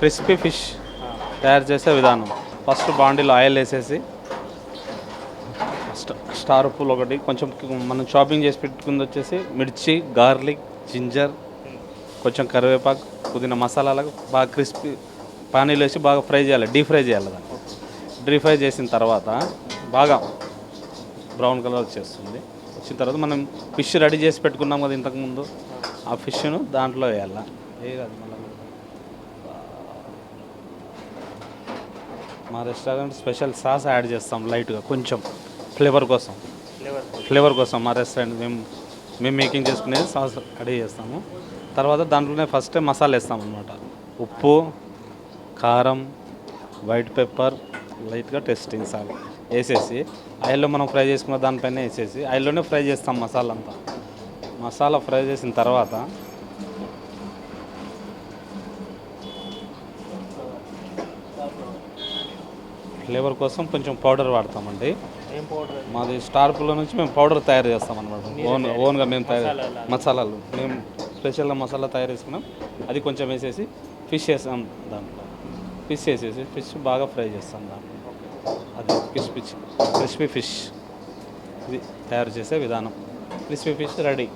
Crispy fish తయారు చేసే విధానం. ఫస్ట్ బాండీలో ఆయిల్ వేసేసి స్టార్ పూల్ ఒకటి కొంచెం మనం షాపింగ్ చేసి పెట్టుకుంది వచ్చేసి మిర్చి, గార్లిక్, జింజర్, కొంచెం కరివేపాకు, పుదీనా మసాలాలకు బాగా క్రిస్పీ పానీలో వేసి బాగా ఫ్రై చేయాలి, డీప్ ఫ్రై చేయాలి. దాన్ని డీప్ ఫ్రై చేసిన తర్వాత బాగా బ్రౌన్ కలర్ వచ్చేస్తుంది. వచ్చిన తర్వాత మనం ఫిష్ రెడీ చేసి పెట్టుకున్నాం కదా ఇంతకుముందు, ఆ ఫిష్ను దాంట్లో వేయాలి. మా రెస్టారెంట్ స్పెషల్ సాస్ యాడ్ చేస్తాం లైట్గా, కొంచెం ఫ్లేవర్ కోసం మా రెస్టారెంట్ మేము మేకింగ్ చేసుకునేది సాస్ యాడ్ చేస్తాము. తర్వాత దాంట్లోనే ఫస్ట్ మసాలా వేస్తాం అన్నమాట. ఉప్పు, కారం, వైట్ పెప్పర్, లైట్గా టేస్టింగ్ సాల్ట్ వేసేసి ఆయిల్లో మనం ఫ్రై చేసుకున్న దానిపైన వేసేసి ఆయిల్లోనే ఫ్రై చేస్తాం మసాలా అంతా. మసాలా ఫ్రై చేసిన తర్వాత ఫ్లేవర్ కోసం కొంచెం పౌడర్ వాడతామండి. మాది స్టార్ పూల నుంచి మేము పౌడర్ తయారు చేస్తాం అనమాట. ఓన్గా మేము మసాలాలు మేము స్పెషల్గా మసాలా తయారు చేసుకున్నాం. అది కొంచెం వేసేసి ఫిష్ వేస్తాం దాంట్లో. ఫిష్ వేసేసి ఫిష్ బాగా ఫ్రై చేస్తాం దాంట్లో. అది క్రిస్పీ ఫిష్ ఇది తయారు చేసే విధానం. Crispy fish ready.